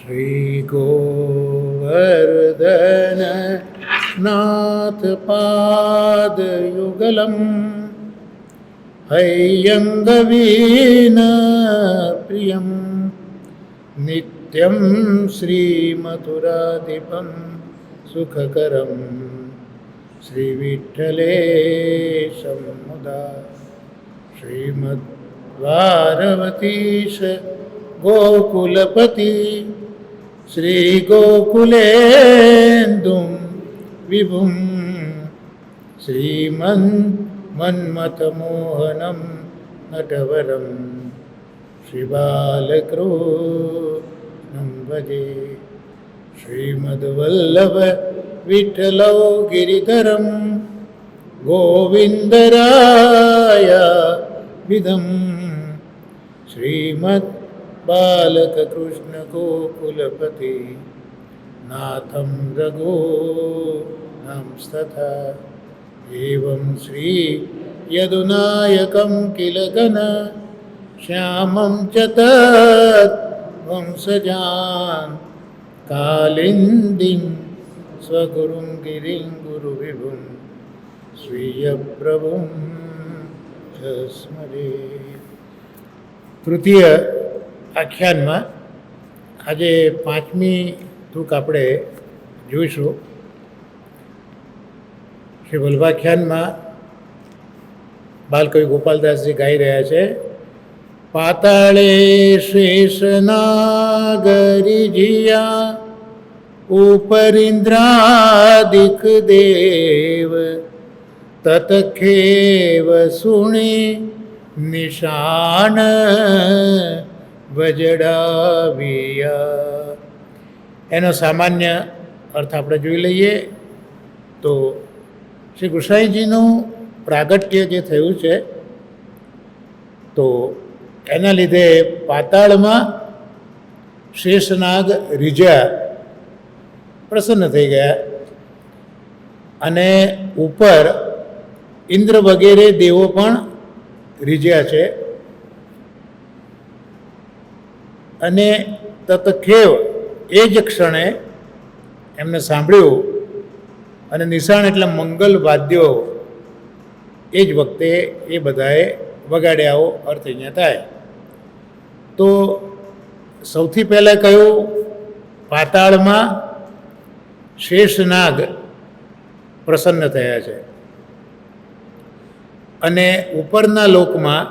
श्रीगोवर्धन नाथपादयुगलं हैयङ्गवीन प्रियं नित्यं श्रीमथुराधिपं सुखकरं श्रीविठ्ठलेशं मुदा श्रीमद्वारवतीश गोकुलपति श्रीगोकुलेन्दुं विभुं श्रीमन्मन्मथमोहनं नटवरं श्रीबालकृष्णं भजे श्रीमद्वल्लभ विठ्ठलो गिरिधरं गोविन्दराय विदं श्रीमद् बालकृष्ण गोकुलपति नाथं रघुनांस्तथा एवं श्री यदुनायकं किल घन श्यामं च तद्वंशजान् कालिन्दीं स्वगुरुं गिरिं गुरुविभुं स्वीयप्रभुं च स्मरे. તૃતીય આખ્યાનમાં આજે પાંચમી તૂક આપણે જોઈશું. શ્રી વલ્ભાખ્યાનમાં બાલકવિ ગોપાલદાસજી ગાઈ રહ્યા છે. પાતાળે શેષનાગરી જીયા ઉપરિન્દ્રાદિક દેવ તતખેવ સુણી નિશાન વજડાવિયા. એનો સામાન્ય અર્થ આપણે જોઈ લઈએ તો શ્રી ગુસાઈજીનું પ્રાગટ્ય જે થયું છે તો એના લીધે પાતાળમાં શેષનાગ રીઝ્યા પ્રસન્ન થઈ ગયા અને ઉપર ઇન્દ્ર વગેરે દેવો પણ રીઝ્યા છે. અને તતખેવ એ જ ક્ષણે એમને સાંભળ્યું અને નિશાન એટલે મંગલ વાદ્યો એ જ વખતે એ બધાએ વગાડ્યાઓ અર્થ અહીંયા થાય. તો સૌથી પહેલાં કહ્યું પાતાળમાં શેષનાગ પ્રસન્ન થયા છે અને ઉપરના લોકમાં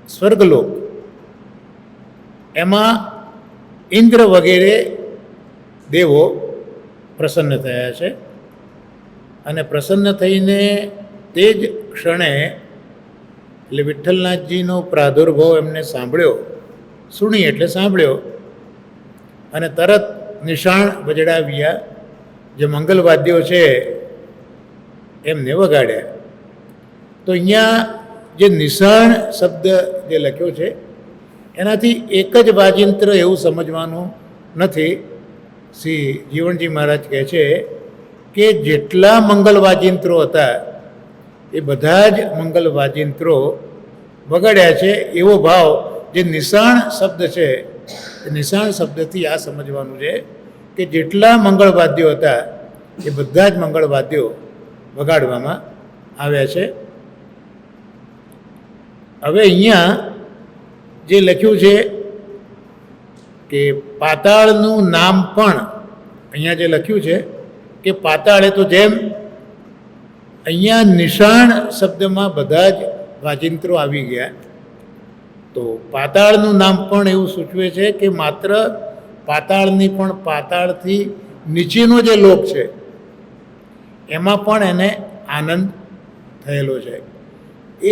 સ્વર્ગલોક એમાં ઇન્દ્ર વગેરે દેવો પ્રસન્ન થયા છે. અને પ્રસન્ન થઈને તે જ ક્ષણે એટલે વિઠ્ઠલનાથજીનો પ્રાદુર્ભાવ એમને સાંભળ્યો, સુણી એટલે સાંભળ્યો અને તરત નિશાણ વજડાવ્યા, જે મંગલવાદ્યો છે એમને વગાડ્યા. તો અહીંયા જે નિશાણ શબ્દ જે લખ્યો છે એનાથી એક જ વાજિંત્ર એવું સમજવાનું નથી. શ્રી જીવણજી મહારાજ કહે છે કે જેટલા મંગલ વાજિંત્રો હતા એ બધા જ મંગલ વાજિંત્રો વગાડ્યા છે. એવો ભાવ જે નિશાણ શબ્દ છે એ નિશાણ શબ્દથી આ સમજવાનું છે કે જેટલા મંગળવાદ્યો હતા એ બધા જ મંગળવાદ્યો વગાડવામાં આવ્યા છે. હવે અહીંયા જે લખ્યું છે કે પાતાળનું નામ પણ અહીંયા જે લખ્યું છે કે પાતાળે, તો જેમ અહીંયા નિશાણ શબ્દમાં બધા જ વાજિંત્રો આવી ગયા તો પાતાળનું નામ પણ એવું સૂચવે છે કે માત્ર પાતાળની પણ પાતાળથી નીચેનો જે લોક છે એમાં પણ એને આનંદ થયેલો છે.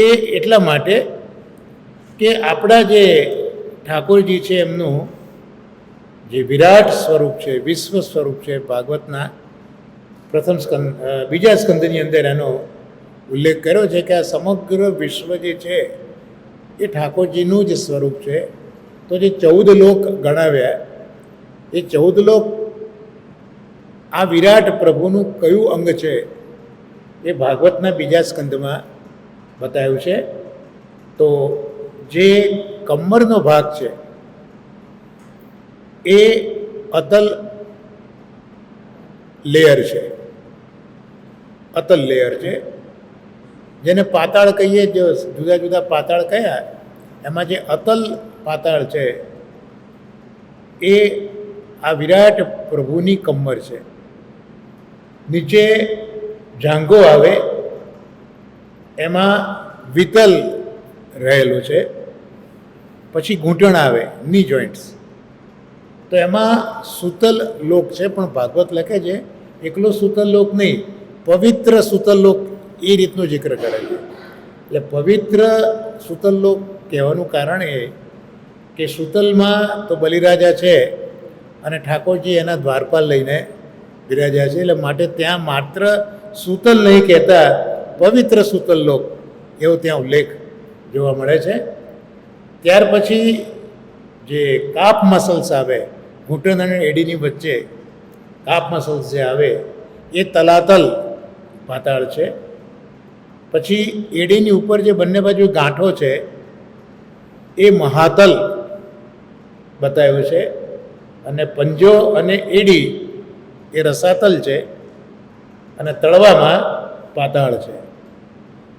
એ એટલા માટે કે આપણા જે ઠાકોરજી છે એમનું જે વિરાટ સ્વરૂપ છે, વિશ્વ સ્વરૂપ છે, ભાગવતના પ્રથમ સ્કંદ બીજા સ્કંદની અંદર એનો ઉલ્લેખ કર્યો છે કે આ સમગ્ર વિશ્વ જે છે એ ઠાકોરજીનું જ સ્વરૂપ છે. તો જે 14 લોક ગણાવ્યા એ 14 લોક આ વિરાટ પ્રભુનું કયું અંગ છે એ ભાગવતના બીજા સ્કંદમાં બતાવ્યું છે. તો જે કમરનો ભાગ છે એ અતલ લેયર છે, અતલ લેયર છે, જેને પાતાળ કહીએ. જે જુદા જુદા પાતાળ કયા, એમાં જે અતલ પાતાળ છે એ આ વિરાટ પ્રભુની કમર છે. નીચે જાંઘો આવે, એમાં વિતલ રહેલું છે. પછી ઘૂંટણ આવે, ની જોઈન્ટ્સ, તો એમાં સૂતલ લોક છે. પણ ભાગવત લખે છે એકલો સૂતલ લોક નહીં, પવિત્ર સૂતલ લોક, એ રીતનો જિક્ર કરે છે. એટલે પવિત્ર સૂતલ લોક કહેવાનું કારણ એ કે સૂતલમાં તો બલિરાજા છે અને ઠાકોરજી એના દ્વારપાલ લઈને બિરાજ્યા છે. એટલે માટે ત્યાં માત્ર સૂતલ નહીં કહેતા, પવિત્ર સૂતલ લોક એવો ત્યાં ઉલ્લેખ જોવા મળે છે. ત્યાર પછી જે કાપ મસલ્સ આવે, ઘૂંટણ અને એડીની વચ્ચે કાપ મસલ્સ જે આવે એ તલાતલ પાતાળ છે. પછી એડીની ઉપર જે બંને બાજુ ગાંઠો છે એ મહાતલ બતાવ્યું છે. અને પંજો અને એડી એ રસાતલ છે અને તળવામાં પાતાળ છે.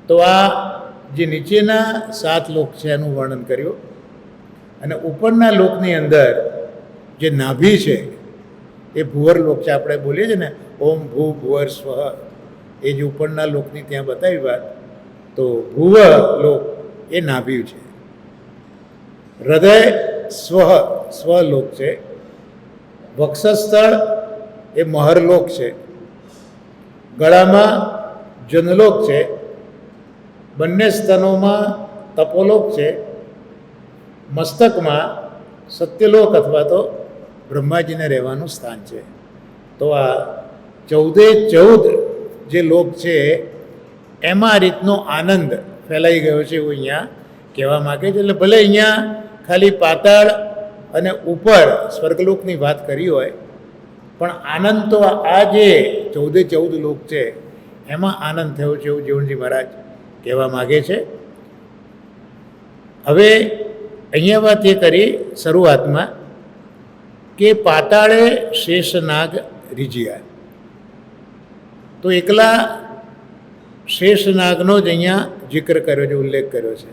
તો આ જે નીચેના 7 લોક છે એનું વર્ણન કર્યું. અને ઉપરના લોકની અંદર જે નાભી છે એ ભુવર લોક છે. આપણે બોલીએ છીએ ને ઓમ ભૂ ભુવર સ્વ, એ જે ઉપરના લોકની ત્યાં બતાવી વાત, તો ભુવ લોક એ નાભી છે. હૃદય સ્વલોક છે. વક્ષસ્થળ એ મહરલોક છે. ગળામાં જનલોક છે. બંને સ્તનોમાં તપોલોક છે. મસ્તકમાં સત્યલોક અથવા તો બ્રહ્માજીને રહેવાનું સ્થાન છે. તો આ 14 જે લોક છે એમાં આ રીતનો આનંદ ફેલાઈ ગયો છે એવું અહીંયા કહેવા માગે છે. એટલે ભલે અહીંયા ખાલી પાતાળ અને ઉપર સ્વર્ગલોકની વાત કરી હોય, પણ આનંદ તો આ જે 14 લોક છે એમાં આનંદ થયો છે એવું જીવણજી મહારાજ કહેવા માગે છે. હવે અહીંયા વાત એ કરી શરૂઆતમાં કે પાતાળે શેષનાગ રીજ્યા, તો એકલા શેષનાગનો જ અહીંયા જિક્ર કર્યો છે, ઉલ્લેખ કર્યો છે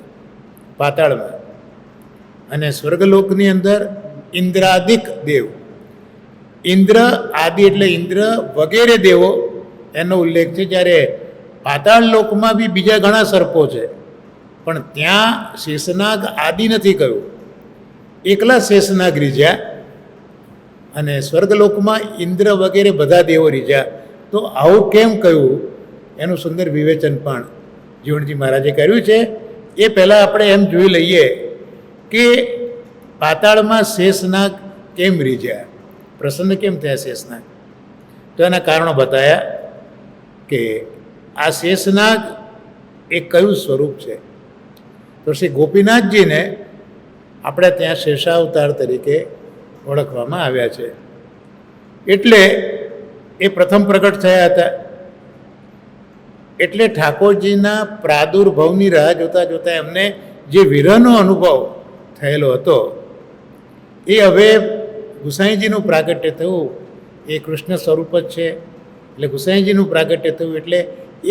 પાતાળમાં. અને સ્વર્ગલોકની અંદર ઇન્દ્રાદિક દેવ, ઇન્દ્ર આદિ એટલે ઇન્દ્ર વગેરે દેવો એનો ઉલ્લેખ છે. જ્યારે પાતાળ લોકમાં બી બીજા ઘણા સર્પો છે, પણ ત્યાં શેષનાગ આદિ નથી કહ્યું, એકલા શેષનાગ રીઝ્યા. અને સ્વર્ગલોકમાં ઇન્દ્ર વગેરે બધા દેવો રીઝ્યા. તો આવું કેમ કહ્યું એનું સુંદર વિવેચન પણ જીવણજી મહારાજે કર્યું છે. એ પહેલાં આપણે એમ જોઈ લઈએ કે પાતાળમાં શેષનાગ કેમ રીઝ્યા, પ્રસન્ન કેમ થયા શેષનાગ. તો એના કારણો બતાવ્યા કે આ શેષનાગ એ કયું સ્વરૂપ છે. તો શ્રી ગોપીનાથજીને આપણે ત્યાં શેષાવતાર તરીકે ઓળખવામાં આવ્યા છે. એટલે એ પ્રથમ પ્રગટ થયા હતા. એટલે ઠાકોરજીના પ્રાદુર્ભાવની રાહ જોતાં જોતાં એમને જે વિરહનો અનુભવ થયેલો હતો એ હવે ગુસાઈજીનું પ્રાગટ્ય થયું. એ કૃષ્ણ સ્વરૂપ જ છે, એટલે ગુસાઈજીનું પ્રાગટ્ય થયું. એટલે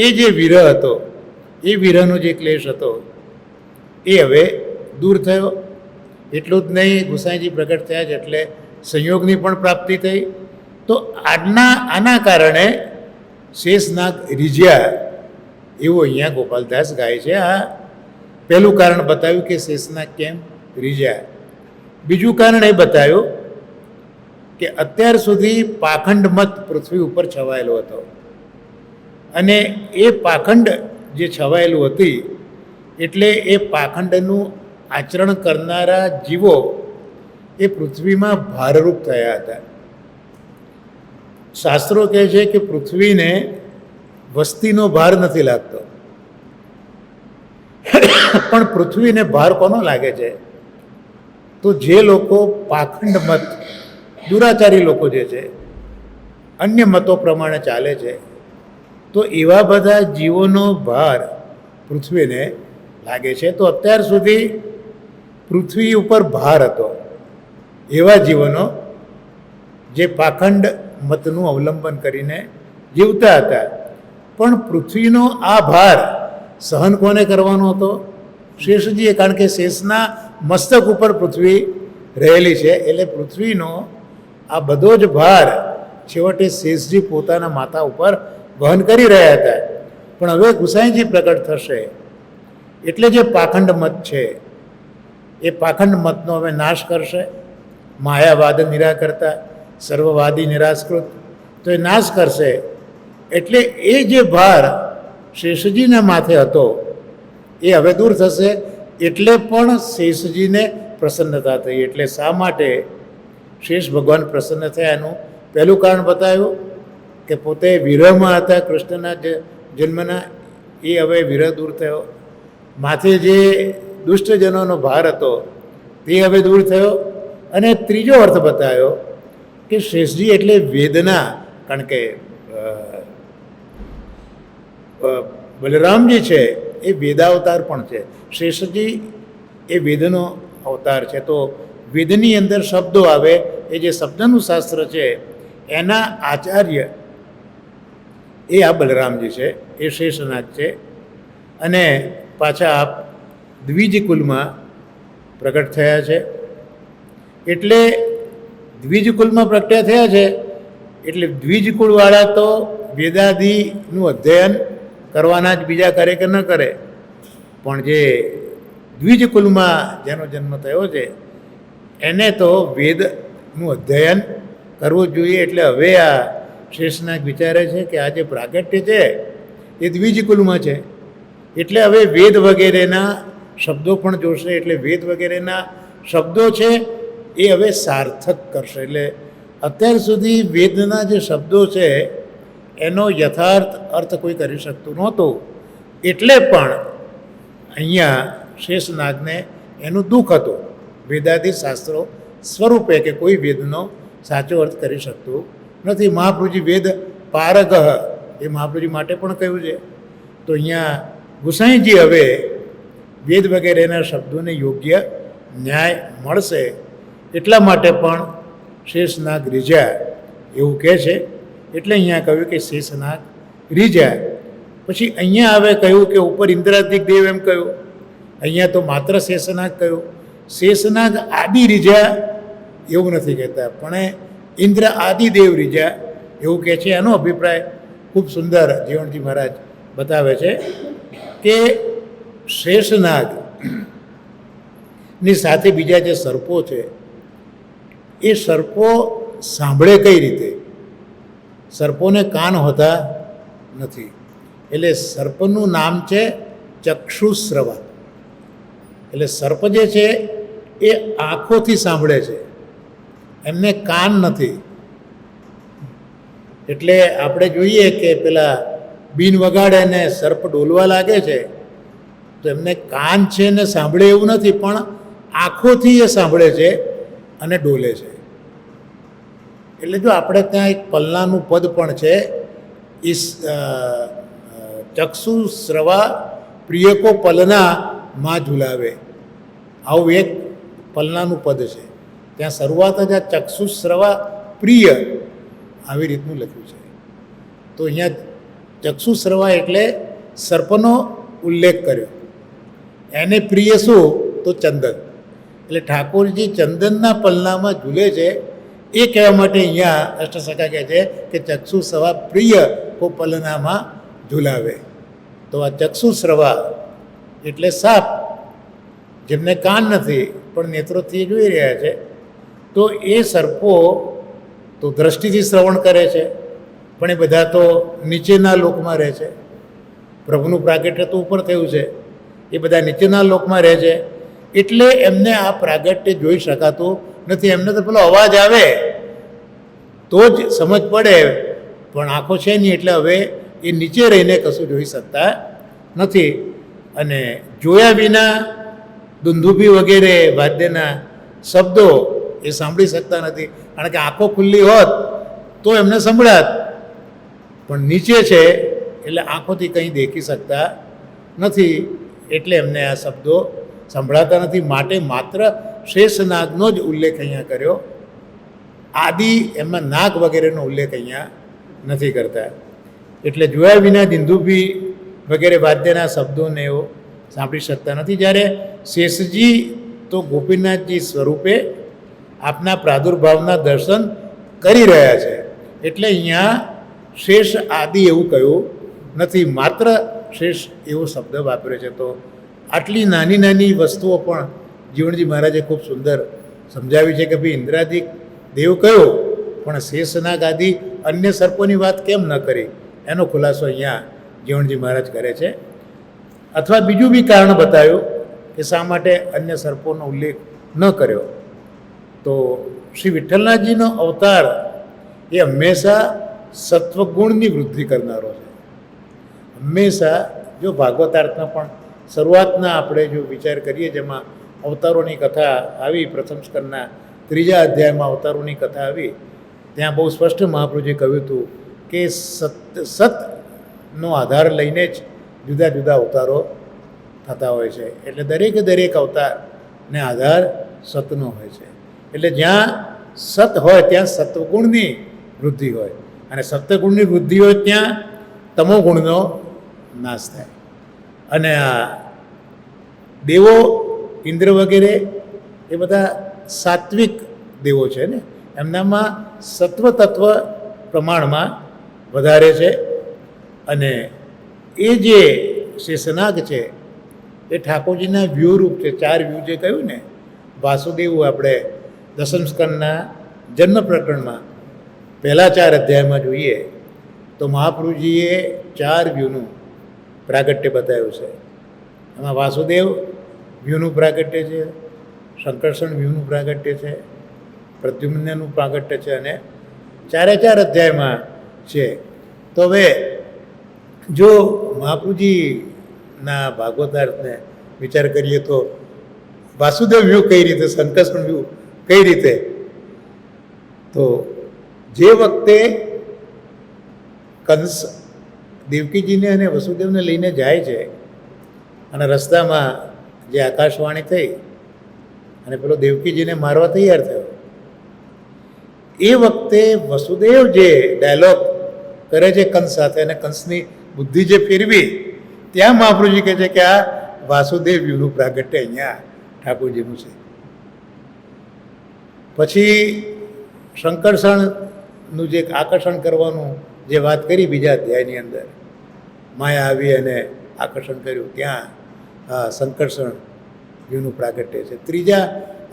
એ જે વિરહ હતો, એ વિરહનો જે ક્લેશ હતો એ હવે દૂર થયો. એટલું જ નહીં, ગુસાઈજી પ્રગટ થયા છે એટલે સંયોગની પણ પ્રાપ્તિ થઈ. તો આના કારણે શેષનાગ રીઝ્યા એવું અહીંયા ગોપાલદાસ ગાય છે. આ પહેલું કારણ બતાવ્યું કે શેષનાગ કેમ રીઝ્યા. બીજું કારણ એ બતાવ્યું કે અત્યાર સુધી પાખંડ મત પૃથ્વી ઉપર છવાયેલો હતો, અને એ પાખંડ જે છવાયેલું હતી એટલે એ પાખંડનું આચરણ કરનારા જીવો એ પૃથ્વીમાં ભારરૂપ થયા હતા. શાસ્ત્રો કહે છે કે પૃથ્વીને વસ્તીનો ભાર નથી લાગતો, પણ પૃથ્વીને ભાર કોનો લાગે છે? તો જે લોકો પાખંડ મત, દુરાચારી લોકો જે છે, અન્ય મતો પ્રમાણે ચાલે છે, તો એવા બધા જીવોનો ભાર પૃથ્વીને લાગે છે. તો અત્યાર સુધી પૃથ્વી ઉપર ભાર હતો એવા જીવોનો જે પાખંડ મતનું અવલંબન કરીને જીવતા હતા. પણ પૃથ્વીનો આ ભાર સહન કોને કરવાનો હતો? શેષજીએ. કારણ કે શેષના મસ્તક ઉપર પૃથ્વી રહેલી છે, એટલે પૃથ્વીનો આ બધો જ ભાર છેવટે શેષજી પોતાના માથા ઉપર વહન કરી રહ્યા હતા. પણ હવે ગુસાઈજી પ્રગટ થશે એટલે જે પાખંડ મત છે એ પાખંડ મતનો હવે નાશ કરશે. માયાવાદ નિરાકર્તા, સર્વવાદી નિરાશ્કૃત, તો એ નાશ કરશે. એટલે એ જે ભાર શેષજીના માથે હતો એ હવે દૂર થશે. એટલે પણ શેષજીને પ્રસન્નતા થઈ. એટલે શા માટે શેષ ભગવાન પ્રસન્ન થયા એનું પહેલું કારણ બતાવ્યું કે પોતે વિરહમાં હતા કૃષ્ણના જન્મના, એ હવે વિરહ દૂર થયો. માથે જે દુષ્ટજનોનો ભાર હતો તે હવે દૂર થયો. અને ત્રીજો અર્થ બતાવ્યો કે શેષજી એટલે વેદના. કારણ કે બલરામજી છે એ વેદાવતાર પણ છે, શેષજી એ વેદનો અવતાર છે. તો વેદની અંદર શબ્દો આવે, એ જે શબ્દનું શાસ્ત્ર છે એના આચાર્ય એ આ બલરામજી છે, એ શેષનાગ છે. અને પાછા આપ દ્વિજ કુલમાં પ્રગટ થયા છે. એટલે દ્વિજ કુલમાં પ્રગટ્યા થયા છે એટલે દ્વિજ કુળવાળા તો વેદાદિનું અધ્યયન કરવાના જ, બીજા કરે કે ન કરે. પણ જે દ્વિજ કુલમાં જેનો જન્મ થયો છે એને તો વેદનું અધ્યયન કરવું જોઈએ. એટલે હવે આ શેષનાગ વિચારે છે કે આ જે પ્રાગટ્ય છે એ દ્વિજ કુલમાં છે, એટલે હવે વેદ વગેરેના શબ્દો પણ જોશે. એટલે વેદ વગેરેના શબ્દો છે એ હવે સાર્થક કરશે. એટલે અત્યાર સુધી વેદના જે શબ્દો છે એનો યથાર્થ અર્થ કોઈ કરી શકતું નહોતું. એટલે પણ અહીંયા શેષનાગને એનું દુઃખ હતું વેદાદિ શાસ્ત્રો સ્વરૂપે કે કોઈ વેદનો સાચો અર્થ કરી શકતું નથી. મહાપ્રભુજી વેદ પારગહ એ મહાપ્રભુજી માટે પણ કહ્યું છે. તો અહીંયા ગુસાઈજી હવે વેદ વગેરેના શબ્દોને યોગ્ય ન્યાય મળશે એટલા માટે પણ શેષનાગ રીઝ્યા એવું કહે છે. એટલે અહીંયા કહ્યું કે શેષનાગ રીઝ્યા. પછી અહીંયા હવે કહ્યું કે ઉપર ઇન્દ્રાદિક દેવ એમ કહ્યું, અહીંયા તો માત્ર શેષનાગ કહ્યું. શેષનાગ આદિ રીઝ્યા એવું નથી કહેતા, પણ ઇન્દ્ર આદિદેવ રીઝ્યા એવું કહે છે. એનો અભિપ્રાય ખૂબ સુંદર જીવણજી મહારાજ બતાવે છે કે શેષનાગ ની સાથે બીજા જે સર્પો છે એ સર્પો સાંભળે કઈ રીતે? સર્પોને કાન હોતા નથી. એટલે સર્પનું નામ છે ચક્ષુશ્રવા. એટલે સર્પ જે છે એ આંખોથી સાંભળે છે, એમને કાન નથી. એટલે આપણે જોઈએ કે પેલા બીન વગાડે ને સર્પ ડોલવા લાગે છે તો એમને કાન છે ને સાંભળે એવું નથી, પણ આંખોથી એ સાંભળે છે અને ડોલે છે. એટલે જો આપણે ત્યાં એક પલ્લાનું પદ પણ છે, ઈસ ચક્ષુ શ્રવા પ્રિયકો પલના માં ઝુલાવે, આવું એક પલનાનું પદ છે. ત્યાં શરૂઆત જ આ ચક્ષુ શ્રવા પ્રિય આવી રીતનું લખ્યું છે. તો અહીંયા ચક્ષુ શ્રવા એટલે સર્પનો ઉલ્લેખ કર્યો. એને પ્રિય શું? તો ચંદન. એટલે ઠાકોરજી ચંદનના પલનામાં ઝૂલે છે એ કહેવા માટે અહીંયા અષ્ટસખા કહે છે કે ચક્ષુ શ્રવા પ્રિય કો પલનામાં ઝુલાવે. તો આ ચક્ષુ શ્રવા એટલે સાપ, જેમને કાન નથી પણ નેત્રોથી જોઈ રહ્યા છે. તો એ સર્પો તો દ્રષ્ટિથી શ્રવણ કરે છે, પણ એ બધા તો નીચેના લોકમાં રહે છે. પ્રભુનું પ્રાગટ્ય તો ઉપર થયું છે, એ બધા નીચેના લોકમાં રહે છે. એટલે એમને આ પ્રાગટ્ય જોઈ શકાતું નથી. એમને તો પેલો અવાજ આવે તો જ સમજ પડે, પણ આંખો છે નહીં એટલે હવે એ નીચે રહીને કશું જોઈ શકતા નથી. અને જોયા વિના દુંદુભી વગેરે વાદ્યના શબ્દો એ સાંભળી શકતા નથી. કારણ કે આંખો ખુલ્લી હોત તો એમને સંભળાત, પણ નીચે છે એટલે આંખોથી કંઈ દેખી શકતા નથી. એટલે એમને આ શબ્દો સંભળાતા નથી. માટે માત્ર શેષનાગનો જ ઉલ્લેખ અહીંયા કર્યો. આદિ એમાં નાગ વગેરેનો ઉલ્લેખ અહીંયા નથી કરતા. એટલે જોયા વિના દિંદુભી વગેરે વાદ્યના શબ્દોને એવો સાંભળી શકતા નથી. જ્યારે શેષજી તો ગોપીનાથજી સ્વરૂપે આપના પ્રાદુર્ભાવના દર્શન કરી રહ્યા છે, એટલે અહીંયા શેષ આદિ એવું કહ્યું નથી, માત્ર શેષ એવો શબ્દ વાપર્યો છે. તો આટલી નાની નાની વસ્તુઓ પણ જીવણજી મહારાજે ખૂબ સુંદર સમજાવી છે કે ભાઈ ઇન્દ્રાદિક દેવ કયો, પણ શેષનાગ આદિ અન્ય સર્પોની વાત કેમ ન કરી, એનો ખુલાસો અહીંયા જીવણજી મહારાજ કરે છે. અથવા બીજું બી કારણ બતાવ્યું કે શા માટે અન્ય સર્પોનો ઉલ્લેખ ન કર્યો. તો શ્રી વિઠ્ઠલનાથજીનો અવતાર એ હંમેશા સત્વગુણની વૃદ્ધિ કરનારો છે. હંમેશા જો ભાગવતાર્થમાં પણ શરૂઆતના આપણે જો વિચાર કરીએ, જેમાં અવતારોની કથા આવી, પ્રથમ સ્કંદના 3 અધ્યાયમાં અવતારોની કથા આવી, ત્યાં બહુ સ્પષ્ટ મહાપ્રભુજીએ કહ્યું હતું કે સતનો આધાર લઈને જ જુદા જુદા અવતારો થતા હોય છે. એટલે દરેક અવતારને આધાર સતનો હોય છે. એટલે જ્યાં સત હોય ત્યાં સત્વગુણની વૃદ્ધિ હોય, અને સત્વગુણની વૃદ્ધિ હોય ત્યાં તમોગુણનો નાશ થાય. અને આ દેવો ઇન્દ્ર વગેરે એ બધા સાત્વિક દેવો છે ને, એમનામાં સત્વ તત્વ પ્રમાણમાં વધારે છે. અને એ જે શેષનાગ છે એ ઠાકોરજીના વ્યૂહરૂપ છે. 4 વ્યૂહ જે કહ્યું ને, વાસુદેવ આપણે દસમ સ્કંદના જન્મ પ્રકરણમાં પહેલા 4 અધ્યાયમાં જોઈએ તો મહાપ્રભુજીએ 4 વ્યૂહનું પ્રાગટ્ય બતાવ્યું છે. એમાં વાસુદેવ વ્યૂહનું પ્રાગટ્ય છે, શંકર્ષણ વ્યૂહનું પ્રાગટ્ય છે, પ્રદ્યુમ્નનું પ્રાગટ્ય છે, અને 4 અધ્યાયમાં છે. તો હવે જો મહાપ્રભુજીના ભાગવતાર્થને વિચાર કરીએ તો વાસુદેવ વ્યૂહ કઈ રીતે, શંકર્ષણ વ્યૂહ કઈ રીતે, તો જે વખતે કંસ દેવકીજીને અને વસુદેવને લઈને જાય છે અને રસ્તામાં જે આકાશવાણી થઈ અને પેલો દેવકીજીને મારવા તૈયાર થયો, એ વખતે વસુદેવ જે ડાયલોગ કરે છે કંસ સાથે અને કંસની બુદ્ધિ જે ફેરવી, ત્યાં મહાપ્રભુજી કહે છે કે આ વાસુદેવ વ્યૂહનું પ્રાગટ્ય અહીંયા ઠાકોરજીનું છે. પછી શંકર્ષણનું જે આકર્ષણ કરવાનું જે વાત કરી બીજા અધ્યાયની અંદર, માયા આવી અને આકર્ષણ કર્યું, ત્યાં શંકર્ષણ વ્યૂહનું પ્રાગટ્ય છે. 3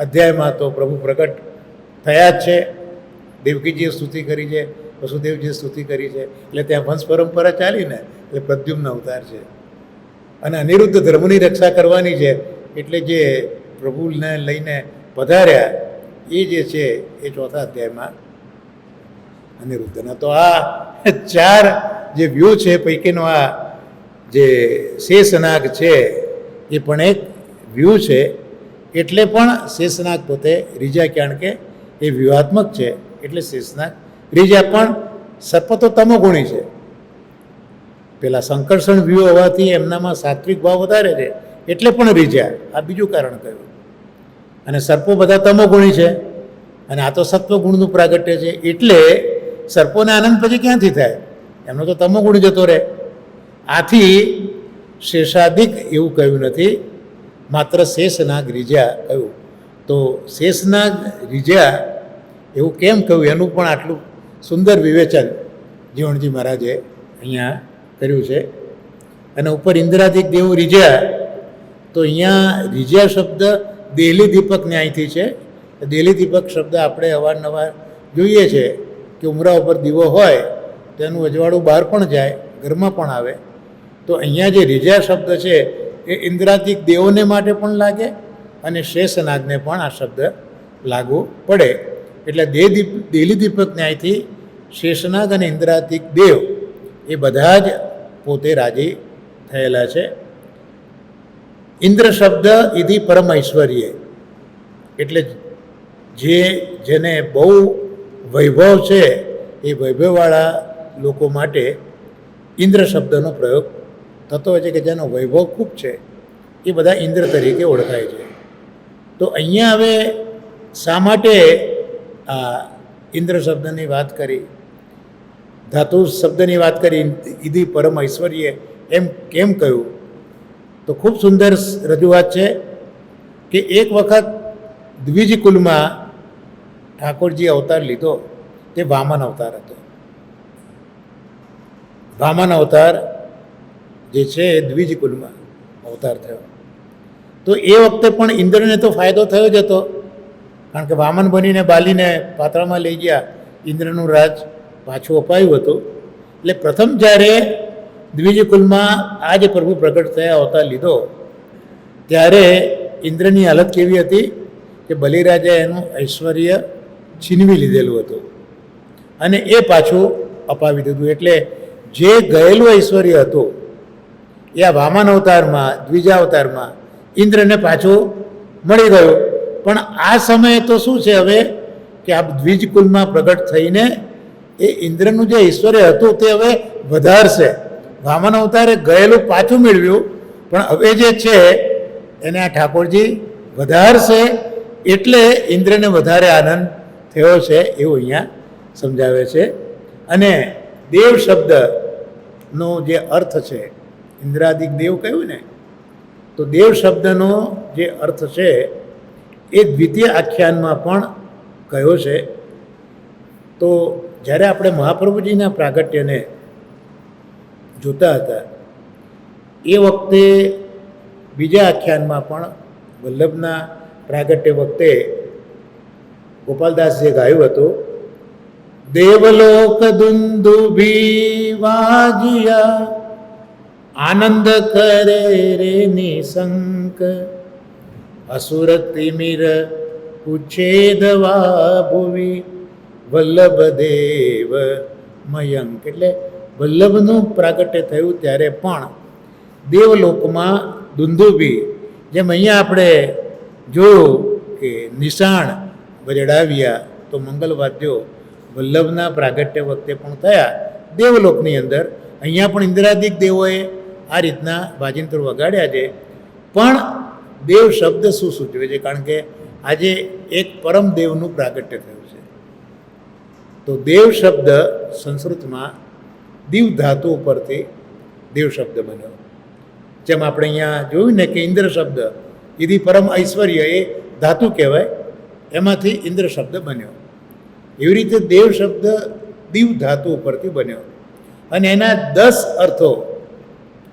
અધ્યાયમાં તો પ્રભુ પ્રગટ થયા જ છે, દેવકીજીએ સ્તુતિ કરી છે, વસુદેવજીએ સ્તુતિ કરી છે, એટલે ત્યાં વંશ પરંપરા ચાલીને એટલે પ્રદ્યુમ્ન અવતાર છે. અને અનિરુદ્ધ ધર્મની રક્ષા કરવાની છે, એટલે જે પ્રભુને લઈને પધાર્યા એ જે છે એ 4થા અધ્યાયમાં અનિરુદ્ધના. તો આ 4 જે વ્યૂહ છે પૈકીનો આ જે શેષનાગ છે એ પણ એક વ્યૂહ છે. એટલે પણ શેષનાગ પોતે રીજા, કારણ કે એ વ્યૂહાત્મક છે, એટલે શેષનાગ રીજા. પણ સર્પ તો તમોગુણી છે. પેલા સંકર્ષણ વ્યૂહ હોવાથી એમનામાં સાત્વિક ભાવ વધારે છે, એટલે પણ રીજા. આ બીજું કારણ કહ્યું. અને સર્પો બધા તમોગુણી છે, અને આ તો સત્વગુણનું પ્રાગટ્ય છે, એટલે સર્પોને આનંદ પછી ક્યાંથી થાય? એમનો તો તમોગુણ જતો રહે. આથી શેષાદિક એવું કહ્યું નથી, માત્ર શેષનાગ રીજા કહ્યું. તો શેષનાગ રીજા એવું કેમ કહ્યું એનું પણ આટલું સુંદર વિવેચન જીવણજી મહારાજે અહીંયા કર્યું છે. અને ઉપર ઇન્દ્રાદિક દેવો રીજા, તો અહીંયા રીજા શબ્દ દેહલી દીપક ન્યાયથી છે. દેહલી દીપક શબ્દ આપણે અવારનવાર જોઈએ છે કે ઉમરા ઉપર દીવો હોય તેનું અજવાળું બહાર પણ જાય, ઘરમાં પણ આવે. તો અહીંયા જે રીજા શબ્દ છે એ ઇન્દ્રાદિક દેવોને માટે પણ લાગે અને શેષનાગને પણ આ શબ્દ લાગુ પડે. એટલે દેહલી દીપક ન્યાયથી શેષનાગ અને ઇન્દ્રાદિક દેવ એ બધા જ પોતે રાજી થયેલા છે. ઇન્દ્ર શબ્દ ઇધિ પરમ ઐશ્વર્ય, એટલે જેને બહુ વૈભવ છે એ વૈભવવાળા લોકો માટે ઇન્દ્ર શબ્દનો પ્રયોગ થતો હોય છે, કે જેનો વૈભવ ખૂબ છે એ બધા ઇન્દ્ર તરીકે ઓળખાય છે. તો અહીંયા હવે શા માટે આ ઇન્દ્ર શબ્દની વાત કરી, ધાતુ શબ્દની વાત કરી, ઇધિ પરમ ઐશ્વર્ય એમ કેમ કહ્યું? તો ખૂબ સુંદર રજૂઆત છે કે એક વખત દ્વિજ કુલમાં ઠાકોરજી અવતાર લીધો, તે વામન અવતાર હતો. વામન અવતાર જે છે એ દ્વિજ કુલમાં અવતાર થયો. તો એ વખતે પણ ઇન્દ્રને તો ફાયદો થયો જ હતો, કારણ કે વામન બનીને બાલીને પાતાળમાં લઈ ગયા, ઇન્દ્રનું રાજ પાછું અપાયું હતું. એટલે પ્રથમ જ્યારે દ્વિજ કુલમાં આ જે પ્રભુ પ્રગટ થયા અવતાર લીધો, ત્યારે ઇન્દ્રની હાલત કેવી હતી કે બલિરાજાએ એનું ઐશ્વર્ય છીનવી લીધેલું હતું અને એ પાછું અપાવી દીધું. એટલે જે ગયેલું ઐશ્વર્ય હતું એ આ વામન અવતારમાં, દ્વિજાવતારમાં ઇન્દ્રને પાછું મળી ગયું. પણ આ સમયે તો શું છે હવે કે આ દ્વિજ કુલમાં પ્રગટ થઈને એ ઇન્દ્રનું જે ઐશ્વર્ય હતું તે હવે વધારશે. વામન અવતારે ગયેલું પાછું મેળવ્યું, પણ હવે જે છે એને આ ઠાકોરજી વધારશે, એટલે ઇન્દ્રને વધારે આનંદ થયો છે એવું અહીંયા સમજાવે છે. અને દેવ શબ્દનો જે અર્થ છે, ઇન્દ્રાદિક દેવ કહ્યું ને, તો દેવ શબ્દનો જે અર્થ છે એ દ્વિતીય આખ્યાનમાં પણ કહ્યો છે. તો જ્યારે આપણે મહાપ્રભુજીના પ્રાગટ્યને જોતા હતા એ વખતે બીજા આખ્યાનમાં પણ વલ્લભના પ્રાગટ્ય વખતે ગોપાલદાસજીએ ગાયું હતું, દેવલોક દુંદુભી વાજિયા આનંદ કરે રે નિશંક અસુર તિમિર ઉચ્છેદવા ભુવી વલ્લભ દેવ મયંક. એટલે વલ્લભનું પ્રાગટ્ય થયું ત્યારે પણ દેવલોકમાં દુંદુભી, જેમ અહીંયા આપણે જોયું કે નિશાણ વજડાવ્યા, તો મંગલવાદ્યો વલ્લભના પ્રાગટ્ય વખતે પણ થયા દેવલોકની અંદર. અહીંયા પણ ઇન્દ્રાદિક દેવોએ આ રીતના વાજિંત્ર વગાડ્યા છે. પણ દેવ શબ્દ શું સૂચવે છે? કારણ કે આજે એક પરમ દેવનું પ્રાગટ્ય થયું છે. તો દેવ શબ્દ સંસ્કૃતમાં દીવ ધાતુ ઉપરથી દેવ શબ્દ બન્યો. જેમ આપણે અહીંયા જોયું ને કે ઇન્દ્ર શબ્દ, ઇધિ પરમ ઐશ્વર્ય, એ ધાતુ કહેવાય, એમાંથી ઇન્દ્ર શબ્દ બન્યો. એવી રીતે દેવ શબ્દ દીવ ધાતુ ઉપરથી બન્યો અને એના 10 અર્થો,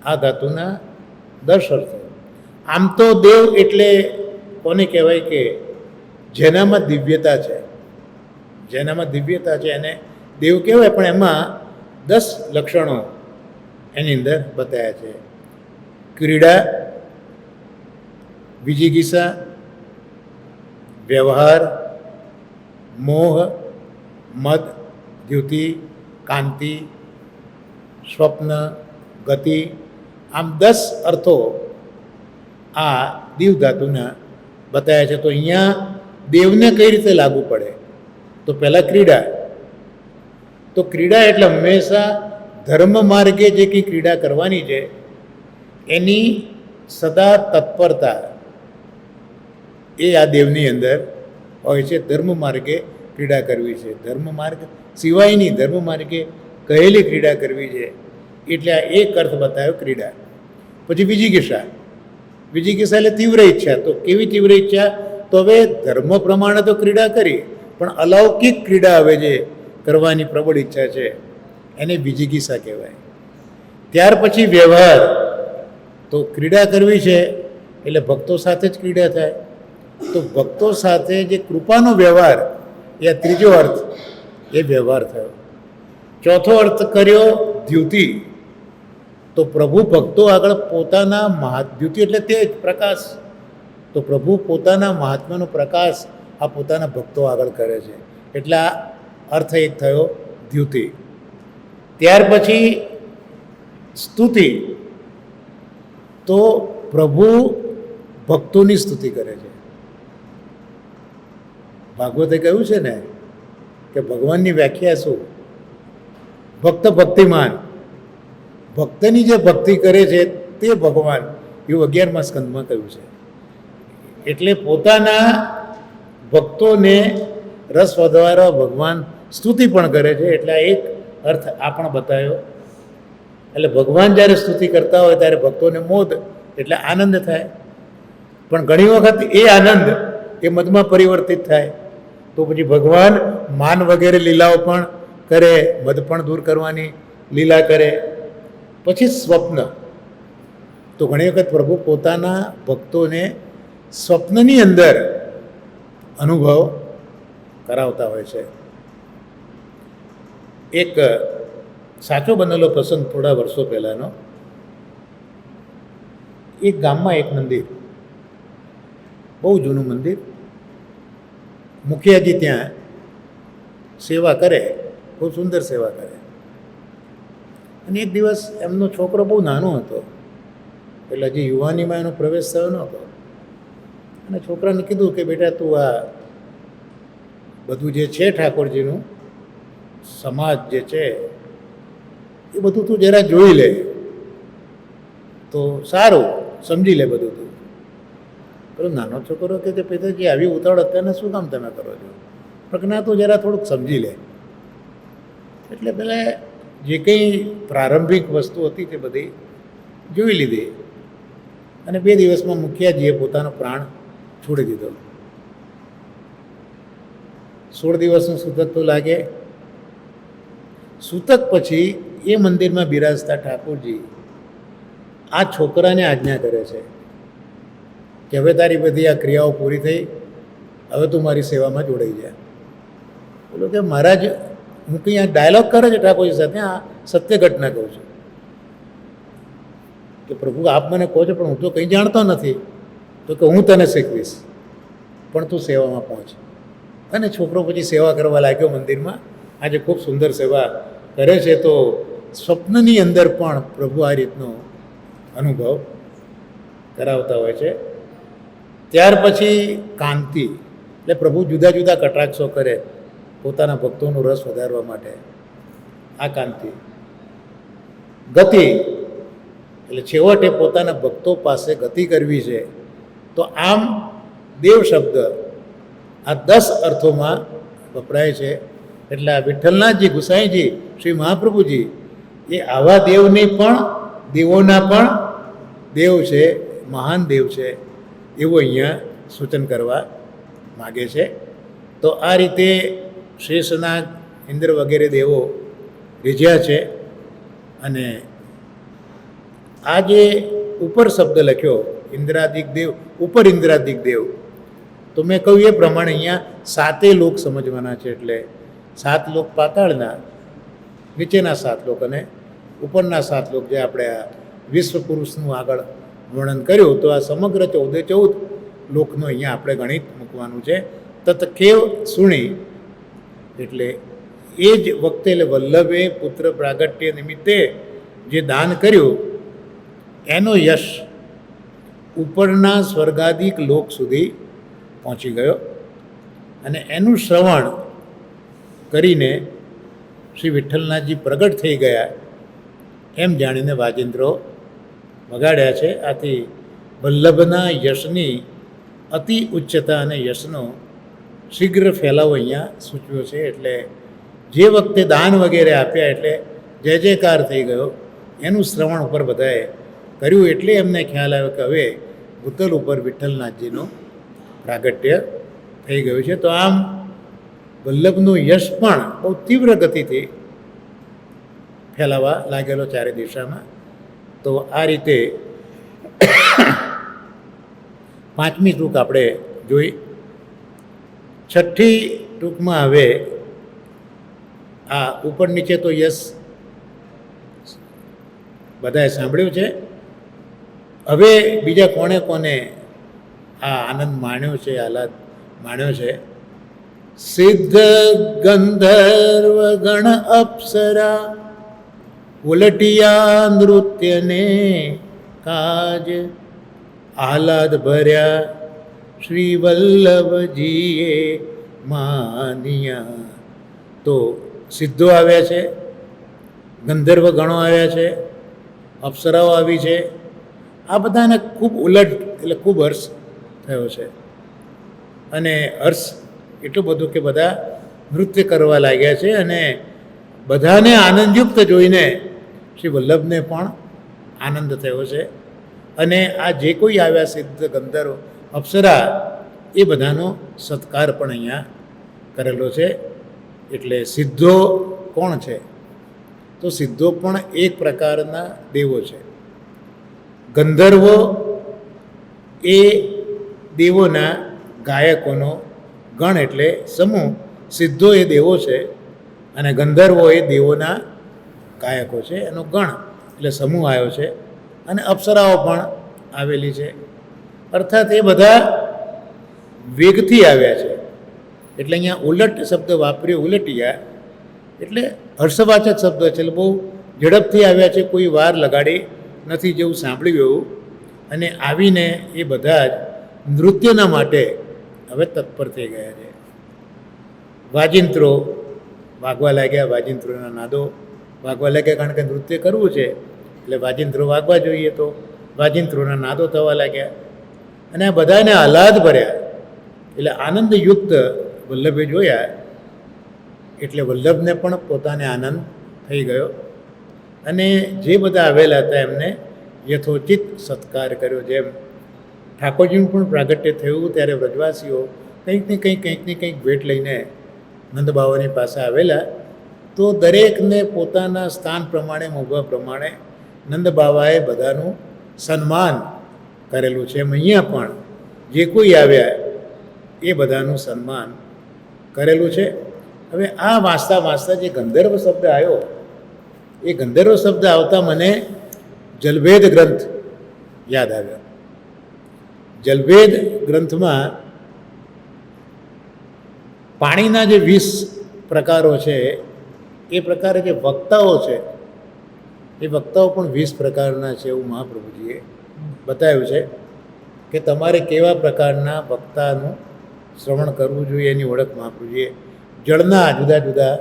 આ ધાતુના 10 અર્થો. આમ તો દેવ એટલે કોને કહેવાય કે જેનામાં દિવ્યતા છે, જેનામાં દિવ્યતા છે એને દેવ કહેવાય. પણ એમાં 10 લક્ષણો એની અંદર બતાવ્યા છે: ક્રીડા, વિજિગીષા, વ્યવહાર, મોહ, મદ, દ્યુતિ, કાંતિ, સ્વપ્ન, ગતિ. આમ 10 અર્થો આ દીવ ધાતુના બતાવ્યા છે. તો અહીંયા દેવને કઈ રીતે લાગુ પડે? તો પહેલાં ક્રીડા. તો ક્રીડા એટલે હંમેશા ધર્મ માર્ગે જે કંઈ ક્રીડા કરવાની છે એની સદા તત્પરતા એ આ દેવની અંદર હોય છે. ધર્મ માર્ગે ક્રીડા કરવી છે, ધર્મ માર્ગ સિવાયની ધર્મ માર્ગે કહેલી ક્રીડા કરવી છે. એટલે આ એક અર્થ બતાવ્યો ક્રીડા. પછી વિજિગીષા. વિજિગીષા એટલે તીવ્ર ઈચ્છા. તો કેવી તીવ્ર ઈચ્છા? તો હવે ધર્મ પ્રમાણે તો ક્રીડા કરી, પણ અલૌકિક ક્રીડા હવે જે કરવાની પ્રબળ ઈચ્છા છે એને વિજિગીષા કહેવાય. ત્યાર પછી વ્યવહાર. તો ક્રીડા કરવી છે એટલે ભક્તો સાથે જ ક્રીડા થાય. તો ભક્તો સાથે જે કૃપાનો વ્યવહાર, એ ત્રીજો અર્થ, એ વ્યવહાર થયો. ચોથો અર્થ કર્યો દ્યુતિ. તો પ્રભુ ભક્તો આગળ પોતાના દ્યુતિ એટલે તે જ પ્રકાશ. તો પ્રભુ પોતાના મહાત્માનો પ્રકાશ આ પોતાના ભક્તો આગળ કરે છે. એટલે આ અર્થ એક થયો દ્યુતિ. ત્યાર પછી સ્તુતિ. તો પ્રભુ ભક્તોની સ્તુતિ કરે છે. ભાગવતે કહ્યું છે ને કે ભગવાનની વ્યાખ્યા શું? ભક્ત ભક્તિમાન. ભક્તની જે ભક્તિ કરે છે તે ભગવાન, એવું 11મા સ્કંદમાં કહ્યું છે. એટલે પોતાના ભક્તોને રસ વધારવા ભગવાન સ્તુતિ પણ કરે છે. એટલે આ એક અર્થ આ પણ બતાવ્યો. એટલે ભગવાન જ્યારે સ્તુતિ કરતા હોય ત્યારે ભક્તોને મોદ એટલે આનંદ થાય. પણ ઘણી વખત એ આનંદ એ મદમાં પરિવર્તિત થાય. તો પછી ભગવાન માન વગેરે લીલાઓ પણ કરે, મદ પણ દૂર કરવાની લીલા કરે. પછી સ્વપ્ન, તો ઘણી વખત પ્રભુ પોતાના ભક્તોને સ્વપ્નની અંદર અનુભવ કરાવતા હોય છે. એક સાચો બનેલો પ્રસંગ થોડા વર્ષો પહેલાંનો. એક ગામમાં એક મંદિર, બહુ જૂનું મંદિર, મુખિયાજી ત્યાં સેવા કરે, ખૂબ સુંદર સેવા કરે. અને એક દિવસ એમનો છોકરો બહુ નાનો હતો, એટલે હજી યુવાનીમાં એનો પ્રવેશ થયો નહોતો. અને છોકરાને કીધું કે બેટા તું આ બધું જે છે ઠાકોરજીનું સમાજ જે છે એ બધું તું જરા જોઈ લે તો સારું, સમજી લે બધું તું. પેલો નાનો છોકરો કે પિતાજી આવી ઉતાવળ અત્યારને શું કામ તમે કરો છો? પણ ના તું જરા થોડુંક સમજી લે. એટલે પેલા જે કંઈ પ્રારંભિક વસ્તુ હતી તે બધી જોઈ લીધી. અને 2 દિવસમાં મુખિયાજીએ પોતાનો પ્રાણ છોડી દીધો. 16 દિવસનું સૂતક તો લાગે. સૂતક પછી એ મંદિરમાં બિરાજતા ઠાકોરજી આ છોકરાને આજ્ઞા કરે છે કે હવે તારી બધી આ ક્રિયાઓ પૂરી થઈ, હવે તું મારી સેવામાં જોડાઈ જાય. બોલો કે મહારાજ હું કંઈ આ ડાયલોગ કરે છે ઠાકોરજી સાથે, આ સત્ય ઘટના કહું છું કે પ્રભુ આપ મને કહો છો પણ હું તો કંઈ જાણતો નથી. તો કે હું તને શીખવીશ, પણ તું સેવામાં પહોંચ. અને છોકરો પછી સેવા કરવા લાગ્યો મંદિરમાં. આજે ખૂબ સુંદર સેવા કરે છે. તો સ્વપ્નની અંદર પણ પ્રભુ આ રીતનો અનુભવ કરાવતા હોય છે. ત્યાર પછી કાંતિ, એટલે પ્રભુ જુદા જુદા કટાક્ષો કરે પોતાના ભક્તોનો રસ વધારવા માટે. આ કાંતિ. ગતિ, એટલે છેવટે પોતાના ભક્તો પાસે ગતિ કરવી છે. તો આમ દેવ શબ્દ આ 10 અર્થોમાં વપરાય છે. એટલે આ વિઠ્ઠલનાથજી ગુસાઈજી શ્રી મહાપ્રભુજી એ આવા દેવની પણ, દેવોના પણ દેવ છે, મહાન દેવ છે, એવું અહીંયા સૂચન કરવા માગે છે. તો આ રીતે શેષનાગ, ઇન્દ્ર વગેરે દેવો રીઝ્યા છે. અને આ જે ઉપર શબ્દ લખ્યો ઇન્દ્રાદિક દેવ, ઉપર ઇન્દ્રાદિક દેવ, તો મેં કહ્યું એ પ્રમાણે અહીંયા 7 લોક સમજવાના છે. એટલે 7 લોક પાતાળના, નીચેના 7 લોક અને ઉપરના 7 લોક, જે આપણે આ વિશ્વ પુરુષનું આગળ વર્ણન કર્યું. તો આ સમગ્ર 14 લોકનું અહીંયા આપણે ગણિત મૂકવાનું છે. તત્કેવ સુણી, એટલે એ જ વખતે એટલે વલ્લભે પુત્ર પ્રાગટ્ય નિમિત્તે જે દાન કર્યું એનો યશ ઉપરના સ્વર્ગાદિક લોક સુધી પહોંચી ગયો. અને એનું શ્રવણ કરીને શ્રી વિઠ્ઠલનાથજી પ્રગટ થઈ ગયા એમ જાણીને વાજિંદ્રો વગાડ્યા છે. આથી વલ્લભના યશની અતિ ઉચ્ચતા અને યશનો શીઘ્ર ફેલાવો અહીંયા સૂચવ્યો છે. એટલે જે વખતે દાન વગેરે આપ્યા એટલે જય જયકાર થઈ ગયો, એનું શ્રવણ ઉપર બધાએ કર્યું. એટલે એમને ખ્યાલ આવ્યો કે હવે ભૂતલ ઉપર વિઠ્ઠલનાથજીનું પ્રાગટ્ય થઈ ગયું છે. તો આમ વલ્લભનું યશ પણ બહુ તીવ્ર ગતિથી ફેલાવા લાગેલો ચારે દિશામાં. તો આ રીતે 5મી ટૂંક આપણે જોઈ. 6ઠ્ઠી ટૂંકમાં હવે આ ઉપર નીચે તો યશ બધાએ સાંભળ્યું છે. હવે બીજા કોને કોને આ આનંદ માણ્યો છે, આહલાદ માણ્યો છે? સિદ્ધ ગંધર્વ ગણ અપ્સરા ઉલટિયા નૃત્યને કાજ આહલાદ ભર્યા શ્રી વલ્લભજીએ માનિયા. તો સિદ્ધો આવ્યા છે, ગંધર્વ ગણો આવ્યા છે, અપ્સરાઓ આવી છે. આ બધાને ખૂબ ઉલટ એટલે ખૂબ હર્ષ થયો છે. અને હર્ષ એટલું બધું કે બધા નૃત્ય કરવા લાગ્યા છે અને બધાને આનંદયુક્ત જોઈને શ્રી વલ્લભને પણ આનંદ થયો છે. અને આ જે કોઈ આવ્યા સિદ્ધ ગંધર્વ અપ્સરા એ બધાનો સત્કાર પણ અહીંયા કરેલો છે. એટલે સિદ્ધો કોણ છે? તો સિદ્ધો પણ એક પ્રકારના દેવો છે. ગંધર્વો એ દેવોના ગાયકોનો ગણ એટલે સમૂહ. સિદ્ધો એ દેવો છે અને ગંધર્વો એ દેવોના ગાયકો છે, એનો ગણ એટલે સમૂહ આવ્યો છે. અને અપ્સરાઓ પણ આવેલી છે. અર્થાત એ બધા વેગથી આવ્યા છે. એટલે અહીંયા ઉલટ શબ્દ વાપર્યો, ઉલટિયા એટલે હર્ષવાચક શબ્દ છે. એટલે બહુ ઝડપથી આવ્યા છે, કોઈ વાર લગાડી નથી જેવું સાંભળ્યું એવું. અને આવીને એ બધા જ નૃત્યના માટે હવે તત્પર થઈ ગયા છે. વાજિંત્રો વાગવા લાગ્યા, વાજિંત્રોના નાદો વાગવા લાગ્યા, કારણ કે નૃત્ય કરવું છે એટલે વાજિંત્રો વાગવા જોઈએ. તો વાજિંત્રોના નાદો થવા લાગ્યા અને આ બધાને આહલાદ ભર્યા. એટલે આનંદયુક્ત વલ્લભે જોયા એટલે વલ્લભને પણ પોતાને આનંદ થઈ ગયો અને જે બધા આવેલા હતા એમને યથોચિત સત્કાર કર્યો. જેમ ઠાકોરજીનું પણ પ્રાગટ્ય થયું ત્યારે વ્રજવાસીઓ કંઈક ને કંઈક ભેટ લઈને નંદબાવાની પાસે આવેલા. તો દરેકને પોતાના સ્થાન પ્રમાણે, મોભા પ્રમાણે નંદબાવાએ બધાનું સન્માન કરેલું છે. એમ અહીંયા પણ જે કોઈ આવ્યા એ બધાનું સન્માન કરેલું છે. હવે આ વાંચતા વાંચતા જે ગંધર્વ શબ્દ આવ્યો, એ ગંધર્વ શબ્દ આવતા મને જલભેદ ગ્રંથ યાદ આવ્યો. જલભેદ ગ્રંથમાં પાણીના જે 20 પ્રકારો છે એ પ્રકારે જે વક્તાઓ છે એ વક્તાઓ પણ 20 પ્રકારના છે એવું મહાપ્રભુજીએ બતાવ્યું છે કે તમારે કેવા પ્રકારના વક્તાનું શ્રવણ કરવું જોઈએ એની ઓળખ મહાપ્રભુજીએ જળના જુદા જુદા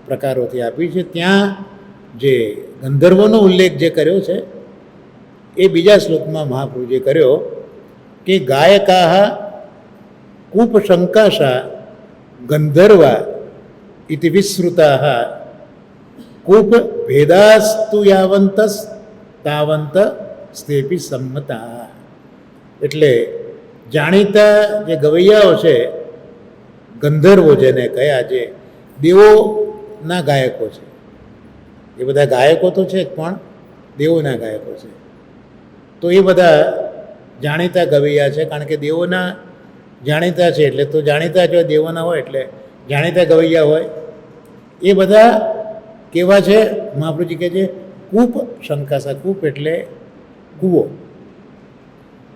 પ્રકારોથી આપી છે. ત્યાં જે ગંધર્વોનો ઉલ્લેખ જે કર્યો છે એ બીજા શ્લોકમાં મહાપ્રભુજીએ કર્યો કે ગાયકાહ કૂપ શંકાશા ગંધર્વા ઇતિ વિશ્રુતાઃ કૂપ ભેદાસ્તુ યાવંતસ તાવંત સ્થેપી સંમતા. એટલે જાણીતા જે ગવૈયાઓ છે ગંધર્વો જેને કયા, જે દેવોના ગાયકો છે, એ બધા ગાયકો તો છે પણ દેવોના ગાયકો છે. તો એ બધા જાણીતા ગવૈયા છે, કારણ કે દેવોના જાણીતા છે એટલે તો જાણીતા જો દેવોના હોય એટલે જાણીતા ગવૈયા હોય. એ બધા કેવા છે? મહાપ્રભુજી કહે છે કૂપ શંકાસા. કૂપ એટલે કૂવો.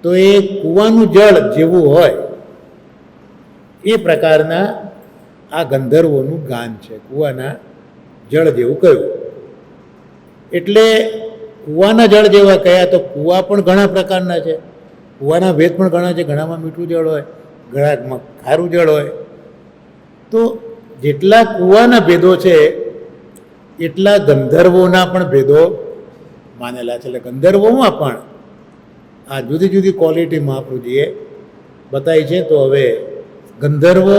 તો એ કૂવાનું જળ જેવું હોય એ પ્રકારના આ ગંધર્વોનું ગાન છે. કૂવાના જળ જેવું કહ્યું. એટલે કૂવાના જળ જેવા કયા? તો કૂવા પણ ઘણા પ્રકારના છે. કૂવાના ભેદ પણ ઘણા છે. ઘણામાં મીઠું જળ હોય, ઘણામાં ખારું જળ હોય. તો જેટલા કૂવાના ભેદો છે એટલા ગંધર્વોના પણ ભેદો માનેલા છે. એટલે ગંધર્વોમાં પણ આ જુદી જુદી ક્વોલિટી મહાપ્રભુજીએ બતાવી છે. તો હવે ગંધર્વો